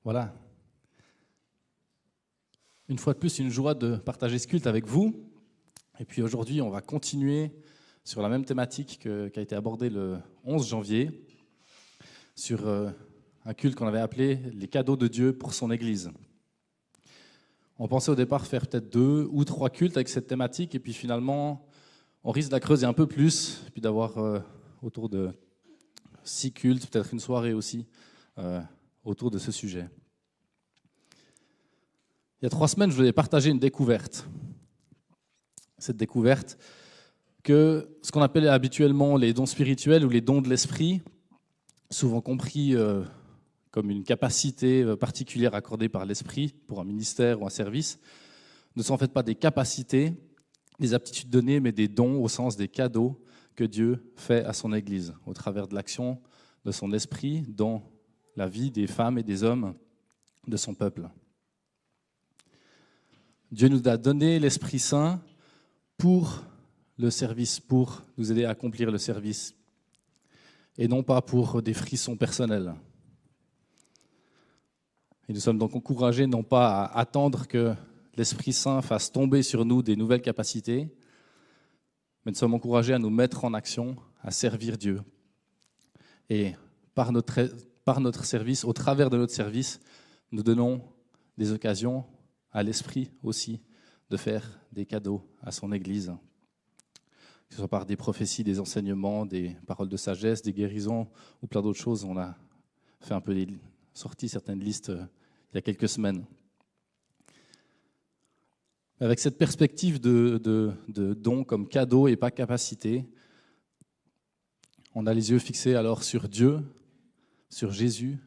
Voilà. Une fois de plus, une joie de partager ce culte avec vous. Et puis aujourd'hui, on va continuer sur la même thématique qui a été abordée le 11 janvier, sur un culte qu'on avait appelé « Les cadeaux de Dieu pour son Église ». On pensait au départ faire peut-être 2 ou 3 cultes avec cette thématique, et puis finalement, on risque de la creuser un peu plus, puis d'avoir autour de 6 cultes, peut-être une soirée aussi, autour de ce sujet. Il y a 3 semaines, je voulais partager une découverte. Cette découverte que ce qu'on appelle habituellement les dons spirituels ou les dons de l'esprit, souvent compris comme une capacité particulière accordée par l'esprit pour un ministère ou un service, ne sont en fait pas des capacités, des aptitudes données, mais des dons au sens des cadeaux que Dieu fait à son Église, au travers de l'action de son esprit dans la vie des femmes et des hommes de son peuple. Dieu nous a donné l'Esprit Saint pour le service, pour nous aider à accomplir le service, et non pas pour des frissons personnels. Et nous sommes donc encouragés non pas à attendre que l'Esprit Saint fasse tomber sur nous des nouvelles capacités, mais nous sommes encouragés à nous mettre en action, à servir Dieu. Et par notre service, au travers de notre service, nous donnons des occasions à l'Esprit aussi de faire des cadeaux à son Église, que ce soit par des prophéties, des enseignements, des paroles de sagesse, des guérisons ou plein d'autres choses. On a fait un peu sorti certaines listes il y a quelques semaines. Avec cette perspective de don comme cadeau et pas capacité, on a les yeux fixés alors sur Dieu, sur Jésus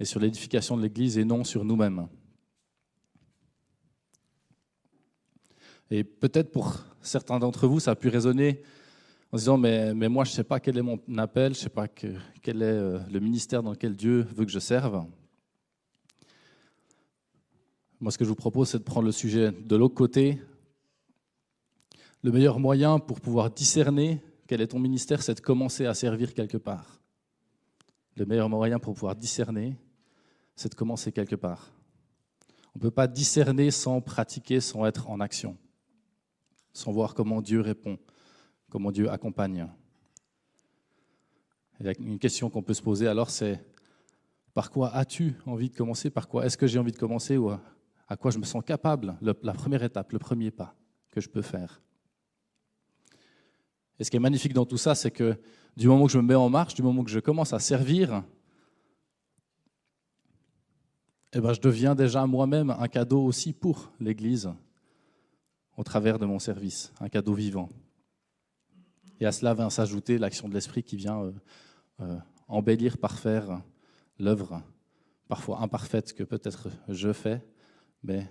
et sur l'édification de l'Église et non sur nous-mêmes. Et peut-être pour certains d'entre vous, ça a pu résonner en se disant mais moi je ne sais pas quel est mon appel, je ne sais pas quel est le ministère dans lequel Dieu veut que je serve. Moi ce que je vous propose, c'est de prendre le sujet de l'autre côté. Le meilleur moyen pour pouvoir discerner quel est ton ministère, c'est de commencer à servir quelque part. Le meilleur moyen pour pouvoir discerner, c'est de commencer quelque part. On ne peut pas discerner sans pratiquer, sans être en action, sans voir comment Dieu répond, comment Dieu accompagne. Et une question qu'on peut se poser alors, c'est par quoi as-tu envie de commencer? Par quoi est-ce que j'ai envie de commencer? Ou à quoi je me sens capable? La première étape, le premier pas que je peux faire. Et ce qui est magnifique dans tout ça, c'est que du moment que je me mets en marche, du moment que je commence à servir, je deviens déjà moi-même un cadeau aussi pour l'Église au travers de mon service, un cadeau vivant. Et à cela vient s'ajouter l'action de l'Esprit qui vient embellir, parfaire l'œuvre, parfois imparfaite que peut-être je fais, mais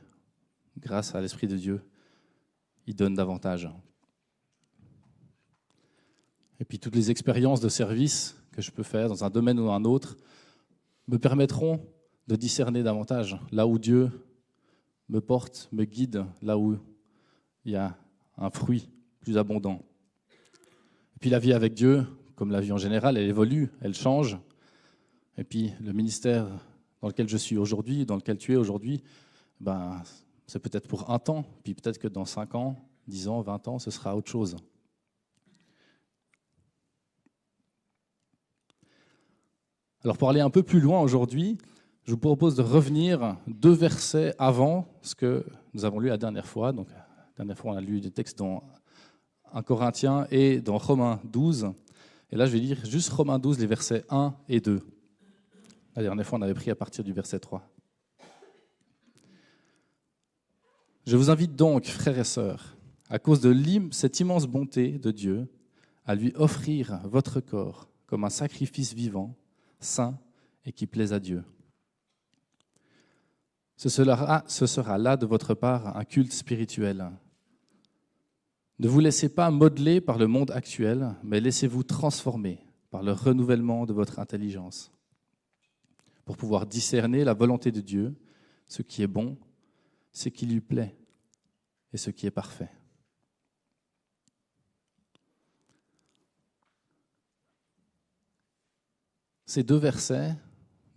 grâce à l'Esprit de Dieu, il donne davantage. Et puis toutes les expériences de service que je peux faire dans un domaine ou dans un autre me permettront de discerner davantage là où Dieu me porte, me guide, là où il y a un fruit plus abondant. Et puis la vie avec Dieu, comme la vie en général, elle évolue, elle change. Et puis le ministère dans lequel je suis aujourd'hui, dans lequel tu es aujourd'hui, c'est peut-être pour un temps, puis peut-être que dans 5 ans, 10 ans, 20 ans, ce sera autre chose. Alors pour aller un peu plus loin aujourd'hui, je vous propose de revenir 2 versets avant ce que nous avons lu la dernière fois. Donc, la dernière fois, on a lu des textes dans 1 Corinthiens et dans Romains 12. Et là, je vais lire juste Romains 12, les versets 1 et 2. La dernière fois, on avait pris à partir du verset 3. Je vous invite donc, frères et sœurs, à cause de cette immense bonté de Dieu, à lui offrir votre corps comme un sacrifice vivant, saint et qui plaise à Dieu. Ce sera là de votre part un culte spirituel. Ne vous laissez pas modeler par le monde actuel, mais laissez-vous transformer par le renouvellement de votre intelligence, pour pouvoir discerner la volonté de Dieu, ce qui est bon, ce qui lui plaît et ce qui est parfait. Ces 2 versets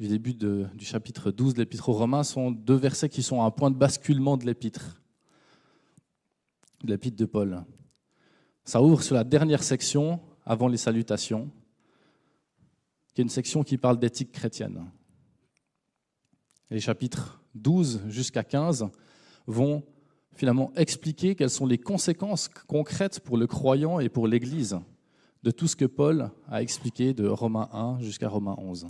du début du chapitre 12 de l'Épître aux Romains sont deux versets qui sont un point de basculement de l'Épître de Paul. Ça ouvre sur la dernière section, avant les salutations, qui est une section qui parle d'éthique chrétienne. Les chapitres 12 jusqu'à 15 vont finalement expliquer quelles sont les conséquences concrètes pour le croyant et pour l'Église de tout ce que Paul a expliqué de Romains 1 jusqu'à Romains 11.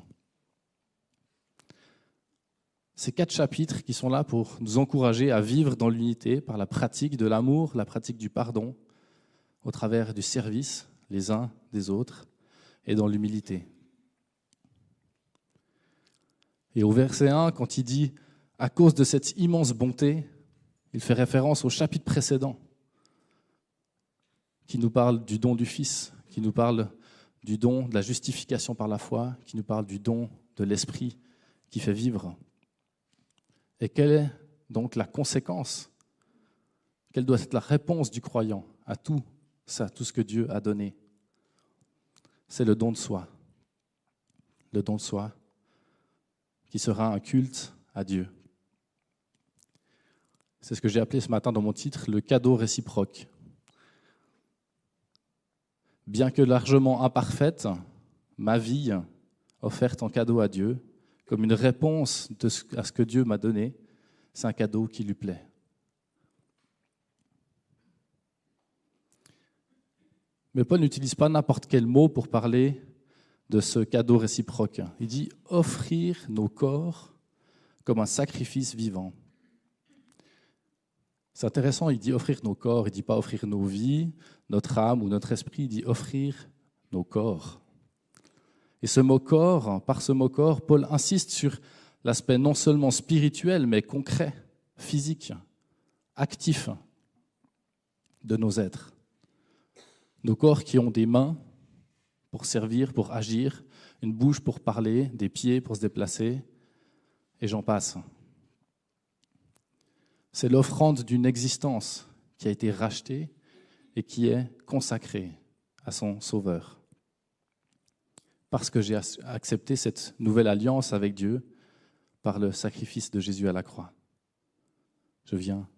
Ces 4 chapitres qui sont là pour nous encourager à vivre dans l'unité par la pratique de l'amour, la pratique du pardon, au travers du service les uns des autres et dans l'humilité. Et au verset 1, quand il dit « à cause de cette immense bonté », il fait référence au chapitre précédent qui nous parle du don du Fils, qui nous parle du don de la justification par la foi, qui nous parle du don de l'Esprit qui fait vivre. Et quelle est donc la conséquence? Quelle doit être la réponse du croyant à tout ça, tout ce que Dieu a donné? C'est le don de soi. Le don de soi qui sera un culte à Dieu. C'est ce que j'ai appelé ce matin dans mon titre, le cadeau réciproque. Bien que largement imparfaite, ma vie offerte en cadeau à Dieu, comme une réponse à ce que Dieu m'a donné, c'est un cadeau qui lui plaît. Mais Paul n'utilise pas n'importe quel mot pour parler de ce cadeau réciproque. Il dit « offrir nos corps comme un sacrifice vivant ». C'est intéressant, il dit offrir nos corps, il ne dit pas offrir nos vies, notre âme ou notre esprit, il dit offrir nos corps. Et ce mot corps, par ce mot corps, Paul insiste sur l'aspect non seulement spirituel, mais concret, physique, actif de nos êtres. Nos corps qui ont des mains pour servir, pour agir, une bouche pour parler, des pieds pour se déplacer, et j'en passe. C'est l'offrande d'une existence qui a été rachetée et qui est consacrée à son Sauveur. Parce que j'ai accepté cette nouvelle alliance avec Dieu par le sacrifice de Jésus à la croix. Je viens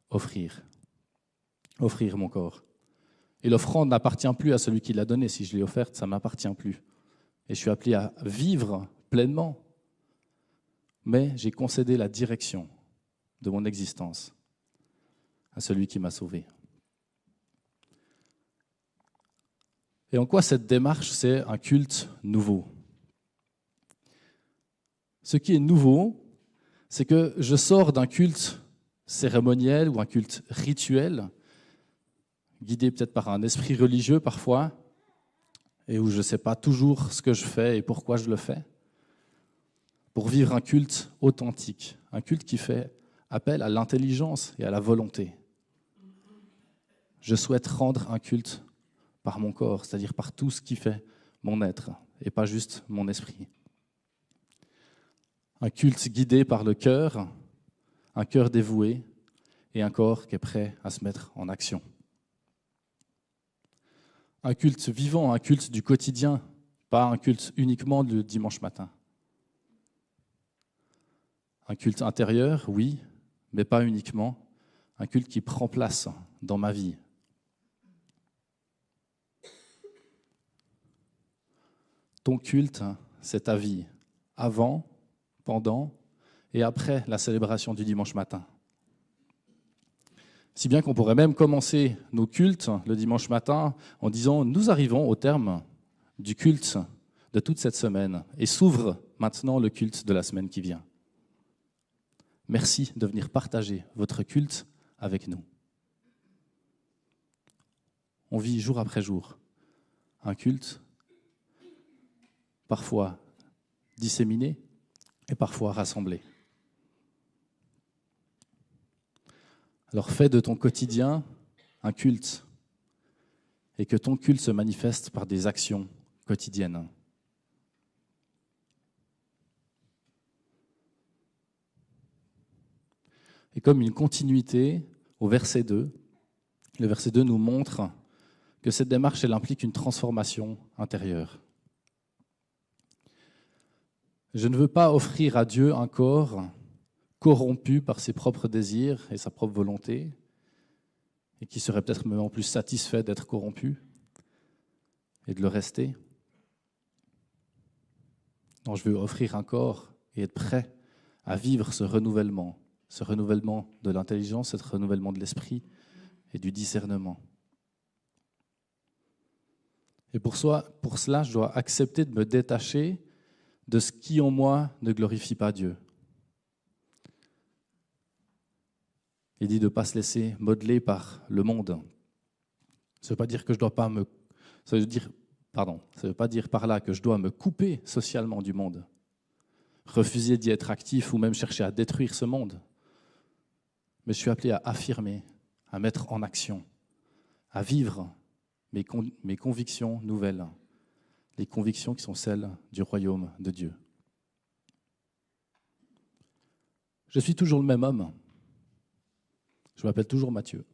offrir mon corps. Et l'offrande n'appartient plus à celui qui l'a donnée. Si je l'ai offerte, ça ne m'appartient plus. Et je suis appelé à vivre pleinement. Mais j'ai concédé la direction de mon existence à celui qui m'a sauvé. Et en quoi cette démarche, c'est un culte nouveau? Ce qui est nouveau, c'est que je sors d'un culte cérémoniel ou un culte rituel, guidé peut-être par un esprit religieux parfois, et où je ne sais pas toujours ce que je fais et pourquoi je le fais, pour vivre un culte authentique, un culte qui fait appel à l'intelligence et à la volonté. Je souhaite rendre un culte par mon corps, c'est-à-dire par tout ce qui fait mon être, et pas juste mon esprit. Un culte guidé par le cœur, un cœur dévoué et un corps qui est prêt à se mettre en action. Un culte vivant, un culte du quotidien, pas un culte uniquement le dimanche matin. Un culte intérieur, oui, mais pas uniquement. Un culte qui prend place dans ma vie. Ton culte, c'est ta vie, avant, pendant et après la célébration du dimanche matin. Si bien qu'on pourrait même commencer nos cultes le dimanche matin en disant « Nous arrivons au terme du culte de toute cette semaine et s'ouvre maintenant le culte de la semaine qui vient. Merci de venir partager votre culte avec nous. » On vit jour après jour un culte parfois disséminé et parfois rassemblé. Alors fais de ton quotidien un culte et que ton culte se manifeste par des actions quotidiennes. Et comme une continuité au verset 2, le verset 2 nous montre que cette démarche, elle implique une transformation intérieure. Je ne veux pas offrir à Dieu un corps corrompu par ses propres désirs et sa propre volonté, et qui serait peut-être même en plus satisfait d'être corrompu et de le rester. Non, je veux offrir un corps et être prêt à vivre ce renouvellement de l'intelligence, ce renouvellement de l'esprit et du discernement. Et pour cela, je dois accepter de me détacher de ce qui en moi ne glorifie pas Dieu. Il dit de ne pas se laisser modeler par le monde. Ça ne veut pas dire que je dois pas me... Ça veut pas dire par là que je dois me couper socialement du monde, refuser d'y être actif ou même chercher à détruire ce monde. Mais je suis appelé à affirmer, à mettre en action, à vivre mes convictions nouvelles, les convictions qui sont celles du royaume de Dieu. Je suis toujours le même homme. Je m'appelle toujours Matthieu.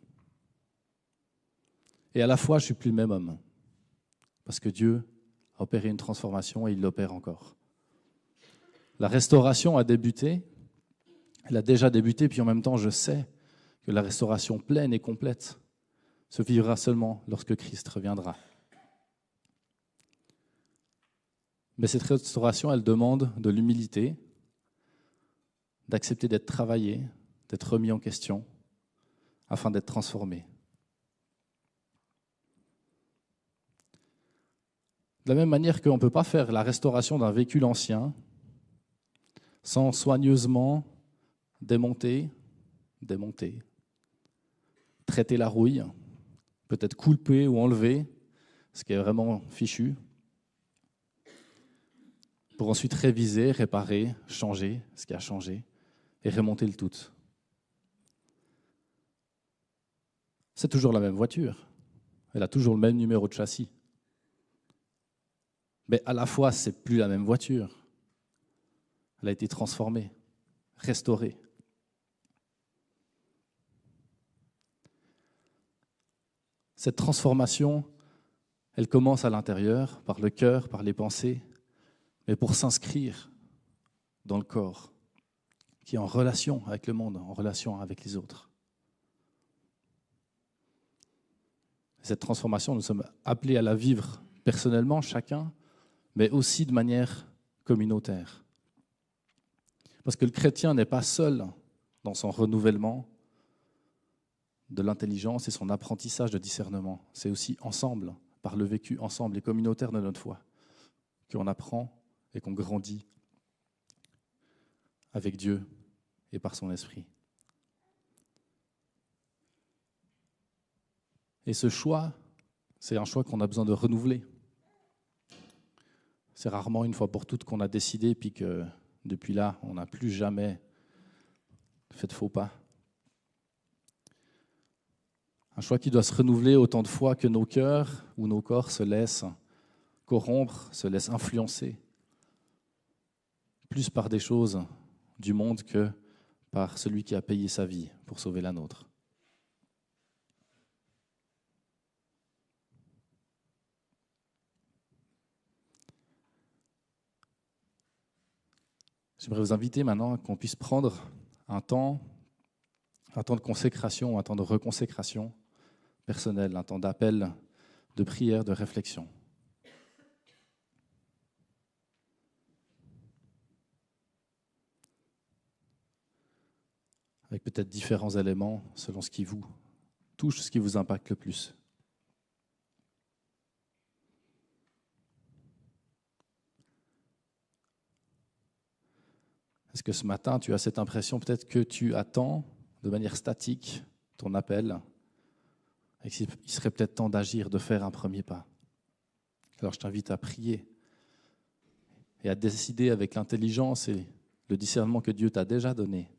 Et à la fois, je ne suis plus le même homme. Parce que Dieu a opéré une transformation et il l'opère encore. La restauration a débuté. Elle a déjà débuté, puis en même temps, je sais que la restauration pleine et complète se vivra seulement lorsque Christ reviendra. Mais cette restauration, elle demande de l'humilité, d'accepter d'être travaillé, d'être remis en question, afin d'être transformé. De la même manière qu'on ne peut pas faire la restauration d'un véhicule ancien sans soigneusement démonter, traiter la rouille, peut-être couper ou enlever ce qui est vraiment fichu, pour ensuite réviser, réparer, changer ce qui a changé et remonter le tout. C'est toujours la même voiture, elle a toujours le même numéro de châssis. Mais à la fois, ce n'est plus la même voiture. Elle a été transformée, restaurée. Cette transformation, elle commence à l'intérieur, par le cœur, par les pensées, mais pour s'inscrire dans le corps, qui est en relation avec le monde, en relation avec les autres. Cette transformation, nous sommes appelés à la vivre personnellement, chacun, mais aussi de manière communautaire. Parce que le chrétien n'est pas seul dans son renouvellement de l'intelligence et son apprentissage de discernement. C'est aussi ensemble, par le vécu ensemble et communautaire de notre foi, qu'on apprend et qu'on grandit avec Dieu et par son esprit. Et ce choix, c'est un choix qu'on a besoin de renouveler. C'est rarement une fois pour toutes qu'on a décidé, puis que depuis là, on n'a plus jamais fait de faux pas. Un choix qui doit se renouveler autant de fois que nos cœurs ou nos corps se laissent corrompre, se laissent influencer, plus par des choses du monde que par celui qui a payé sa vie pour sauver la nôtre. J'aimerais vous inviter maintenant qu'on puisse prendre un temps de consécration, un temps de reconsécration personnelle, un temps d'appel, de prière, de réflexion. Avec peut-être différents éléments selon ce qui vous touche, ce qui vous impacte le plus. Est-ce que ce matin, tu as cette impression peut-être que tu attends de manière statique ton appel et qu'il serait peut-être temps d'agir, de faire un premier pas? Alors je t'invite à prier et à décider avec l'intelligence et le discernement que Dieu t'a déjà donné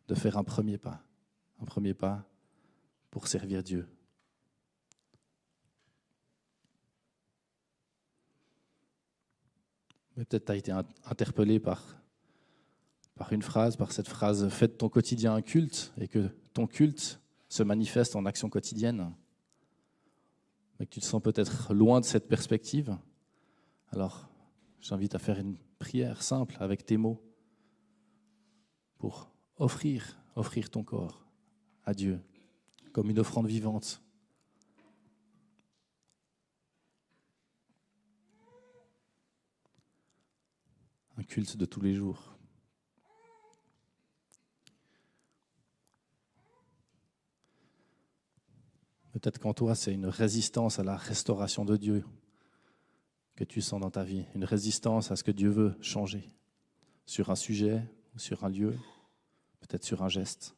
de faire un premier pas pour servir Dieu. Mais peut-être tu as été interpellé par une phrase, par cette phrase « Fais de ton quotidien un culte » et que ton culte se manifeste en action quotidienne, mais que tu te sens peut-être loin de cette perspective, alors je t'invite à faire une prière simple avec tes mots pour offrir ton corps à Dieu comme une offrande vivante. Un culte de tous les jours. Peut-être qu'en toi, c'est une résistance à la restauration de Dieu que tu sens dans ta vie, une résistance à ce que Dieu veut changer sur un sujet ou sur un lieu, peut-être sur un geste,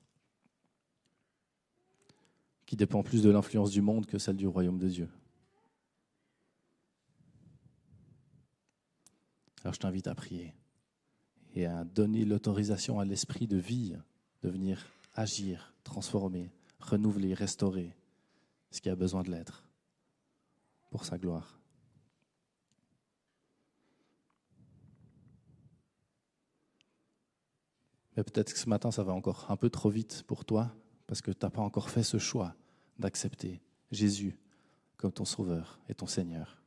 qui dépend plus de l'influence du monde que celle du royaume de Dieu. Alors je t'invite à prier et à donner l'autorisation à l'esprit de vie de venir agir, transformer, renouveler, restaurer ce qui a besoin de l'être pour sa gloire. Mais peut-être que ce matin, ça va encore un peu trop vite pour toi parce que tu n'as pas encore fait ce choix d'accepter Jésus comme ton Sauveur et ton Seigneur.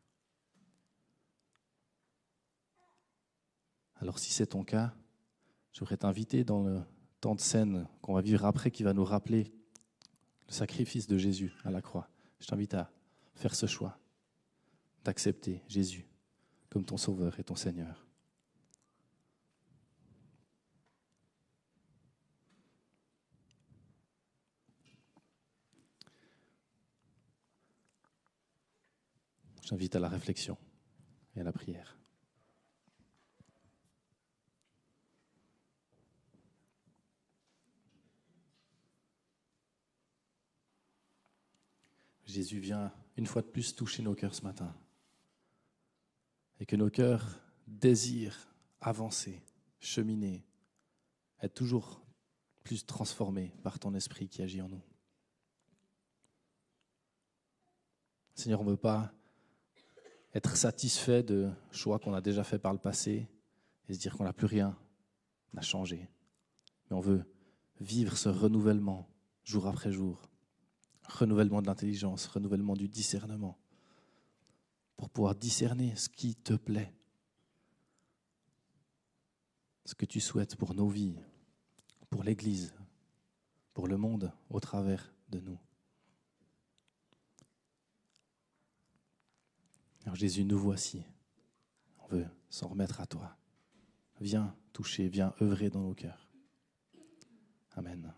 Alors si c'est ton cas, je voudrais t'inviter dans le temps de scène qu'on va vivre après qui va nous rappeler le sacrifice de Jésus à la croix. Je t'invite à faire ce choix d'accepter Jésus comme ton Sauveur et ton Seigneur. J'invite à la réflexion et à la prière. Jésus vient une fois de plus toucher nos cœurs ce matin. Et que nos cœurs désirent avancer, cheminer, être toujours plus transformés par ton esprit qui agit en nous. Seigneur, on ne veut pas être satisfait de choix qu'on a déjà fait par le passé et se dire qu'on n'a plus rien à changer. Mais on veut vivre ce renouvellement jour après jour. Renouvellement de l'intelligence, renouvellement du discernement, pour pouvoir discerner ce qui te plaît, ce que tu souhaites pour nos vies, pour l'Église, pour le monde au travers de nous. Alors Jésus, nous voici. On veut s'en remettre à toi. Viens toucher, viens œuvrer dans nos cœurs. Amen.